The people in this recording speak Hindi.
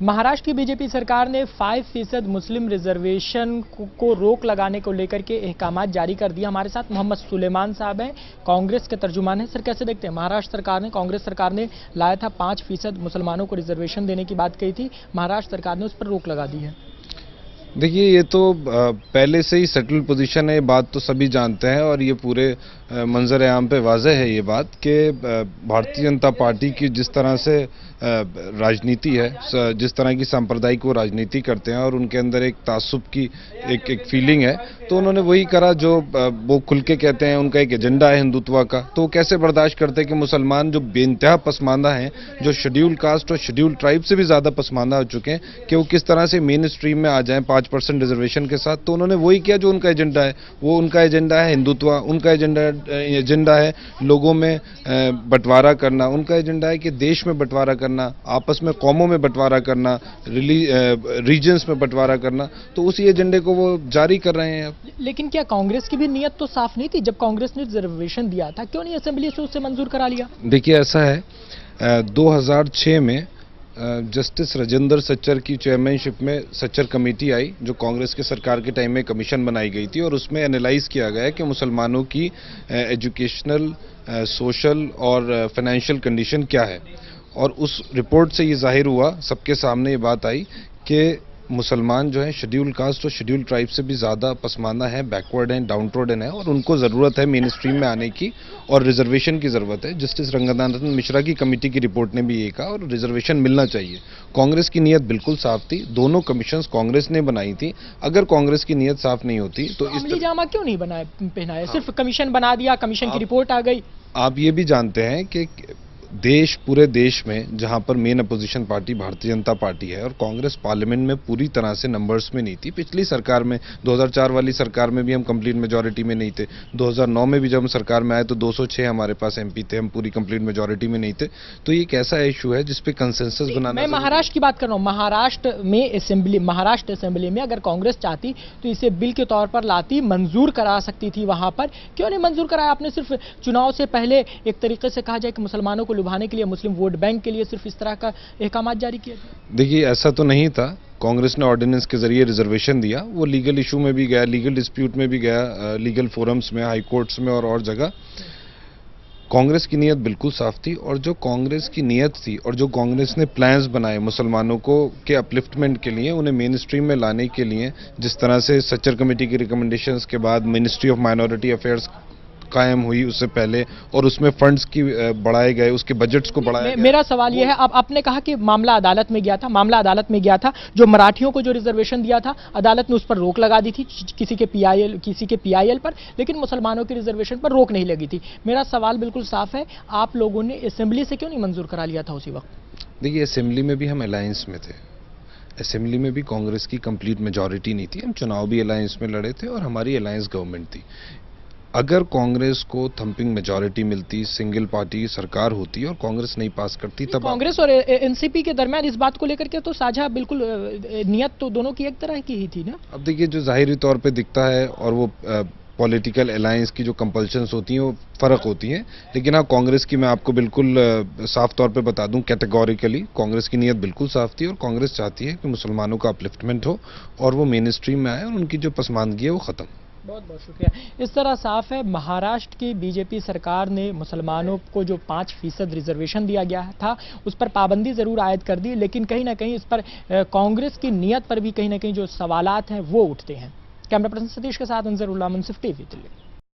महाराष्ट्र की बीजेपी सरकार ने 5% मुस्लिम रिजर्वेशन को रोक लगाने को लेकर के अहकामात जारी कर दिया। हमारे साथ मोहम्मद सुलेमान साहब हैं, कांग्रेस के तर्जुमान हैं। सर, कैसे देखते हैं, महाराष्ट्र सरकार ने, कांग्रेस सरकार ने लाया था 5% मुसलमानों को रिजर्वेशन देने की बात कही थी, महाराष्ट्र सरकार ने उस पर रोक लगा दी है। देखिए, ये तो पहले से ही सेटल पोजीशन है, ये बात तो सभी जानते हैं और ये पूरे मंजर आम पे वाज़ेह है ये बात कि भारतीय जनता पार्टी की जिस तरह से राजनीति है, जिस तरह की सांप्रदायिक वो राजनीति करते हैं और उनके अंदर एक तासुब की एक फीलिंग है, तो उन्होंने वही करा जो वो खुल के कहते हैं उनका एक एजेंडा है हिंदुत्व का। तो वो कैसे बर्दाश्त करते हैं कि मुसलमान जो बेइंतहा पसमानदा हैं, जो शेड्यूल कास्ट और शेड्यूल ट्राइब से भी ज़्यादा पसमानदा हो चुके हैं, कि वो किस तरह से मेन स्ट्रीम में आ जाएं 5% रिजर्वेशन के साथ। तो उन्होंने वही किया जो उनका एजेंडा है। वो उनका एजेंडा है हिंदुत्व, उनका एजेंडा है लोगों में बंटवारा करना, उनका एजेंडा है कि देश में बंटवारा करना, आपस में कौमों में बंटवारा करना, रीजन्स में बंटवारा करना। तो उसी एजेंडे को वो जारी कर रहे हैं। लेकिन क्या कांग्रेस की भी नीयत तो साफ नहीं थी? जब कांग्रेस ने रिजर्वेशन दिया था, क्यों नहीं असेंबली से उसे मंजूर करा लिया? देखिए, ऐसा है 2006 में जस्टिस राजेंद्र सच्चर की चेयरमैनशिप में सच्चर कमेटी आई, जो कांग्रेस के सरकार के टाइम में कमीशन बनाई गई थी, और उसमें एनालाइज किया गया कि मुसलमानों की एजुकेशनल, सोशल और फाइनेंशियल कंडीशन क्या है। और उस रिपोर्ट से ये जाहिर हुआ, सबके सामने ये बात आई कि मुसलमान जो है शेड्यूल कास्ट और शेड्यूल ट्राइब से भी ज़्यादा पसमानदा है, बैकवर्ड हैं, डाउन ट्रोडन है, और उनको ज़रूरत है मेन स्ट्रीम में आने की और रिजर्वेशन की ज़रूरत है। जस्टिस रंगनाथन मिश्रा की कमेटी की रिपोर्ट ने भी ये कहा, और रिजर्वेशन मिलना चाहिए। कांग्रेस की नीयत बिल्कुल साफ थी, दोनों कमीशंस कांग्रेस ने बनाई थी। अगर कांग्रेस की नीयत साफ नहीं होती तो इस अमली जामा क्यों नहीं पहनाया? सिर्फ कमीशन बना दिया, कमीशन की रिपोर्ट आ गई। आप ये भी जानते हैं कि पूरे देश में जहां पर main opposition party Bharatiya Janata party है, और कांग्रेस पार्लियामेंट में पूरी तरह से नंबर्स में नहीं थी। पिछली सरकार में 2004 वाली सरकार में भी हम कंप्लीट मेजॉरिटी में नहीं थे। 2009 में भी जब हम सरकार में आए तो 206 हमारे पास एमपी थे, हम पूरी कंप्लीट मेजॉरिटी में नहीं थे। तो ये एक ऐसा इशू है जिसपे कंसेंसस बनाना। मैं महाराष्ट्र की बात कर रहा हूँ। महाराष्ट्र असेंबली में अगर कांग्रेस चाहती तो इसे बिल के तौर पर लाती, मंजूर करा सकती थी। वहां पर क्यों नहीं मंजूर कराया? आपने सिर्फ चुनाव से पहले एक तरीके से कहा जाए कि मुसलमानों को लुभाने के लिए, मुस्लिम वोट बैंक के लिए सिर्फ इस तरह का अहकामात जारी किया था। देखिए, ऐसा तो नहीं था। कांग्रेस ने ऑर्डिनेंस के जरिए रिजर्वेशन दिया, वो लीगल इशू में भी गया, लीगल डिस्प्यूट में भी गया, लीगल फोरम्स में, हाई कोर्ट्स में और जगह। कांग्रेस की नीयत बिल्कुल साफ थी, और जो कांग्रेस की नीयत थी और जो कांग्रेस ने प्लान्स बनाए मुसलमानों को के अपलिफ्टमेंट के लिए, उन्हें मेन स्ट्रीम में लाने के लिए, जिस तरह से सच्चर कमेटी की रिकमेंडेशंस के बाद मिनिस्ट्री ऑफ माइनॉरिटी अफेयर्स कायम हुई उससे पहले, और उसमें फंड्स की बढ़ाए गए, उसके बजट्स को बढ़ाया गया। मेरा सवाल यह है, अब आपने कहा कि मामला अदालत में गया था, जो मराठियों को जो रिजर्वेशन दिया था, अदालत ने उस पर रोक लगा दी थी किसी के पीआईएल पर, लेकिन मुसलमानों की रिजर्वेशन पर रोक नहीं लगी थी। मेरा सवाल बिल्कुल साफ है, आप लोगों ने असेंबली से क्यों नहीं मंजूर करा लिया था उसी वक्त? देखिए, असेंबली में भी हम अलायंस में थे, असेंबली में भी कांग्रेस की कंप्लीट मेजॉरिटी नहीं थी, हम चुनाव भी अलायंस में लड़े थे और हमारी अलायंस गवर्नमेंट थी। अगर कांग्रेस को थंपिंग मेजॉरिटी मिलती, सिंगल पार्टी सरकार होती और कांग्रेस नहीं पास करती, तब कांग्रेस और एनसीपी के दरमियान इस बात को लेकर के तो साझा बिल्कुल नियत तो दोनों की एक तरह की ही थी ना। अब देखिए, जो जाहिरी तौर पे दिखता है और वो पॉलिटिकल अलायंस की जो कंपल्शंस होती हैं वो फ़र्क होती हैं। लेकिन हाँ, कांग्रेस की मैं आपको बिल्कुल साफ तौर पे बता दूं, कैटेगोरिकली कांग्रेस की नीयत बिल्कुल साफ थी, और कांग्रेस चाहती है कि मुसलमानों का अपलिफ्टमेंट हो और वो मेन स्ट्रीम में आए और उनकी जो पसमानदगी है वो ख़त्म। बहुत बहुत शुक्रिया। इस तरह साफ है, महाराष्ट्र की बीजेपी सरकार ने मुसलमानों को जो 5% रिजर्वेशन दिया गया था उस पर पाबंदी जरूर आयद कर दी, लेकिन कहीं ना कहीं इस पर कांग्रेस की नीयत पर भी कहीं ना कहीं जो सवालात हैं वो उठते हैं। कैमरा पर्सन सतीश के साथ अंजरुल्लाह, मुंसिफ टीवी, दिल्ली।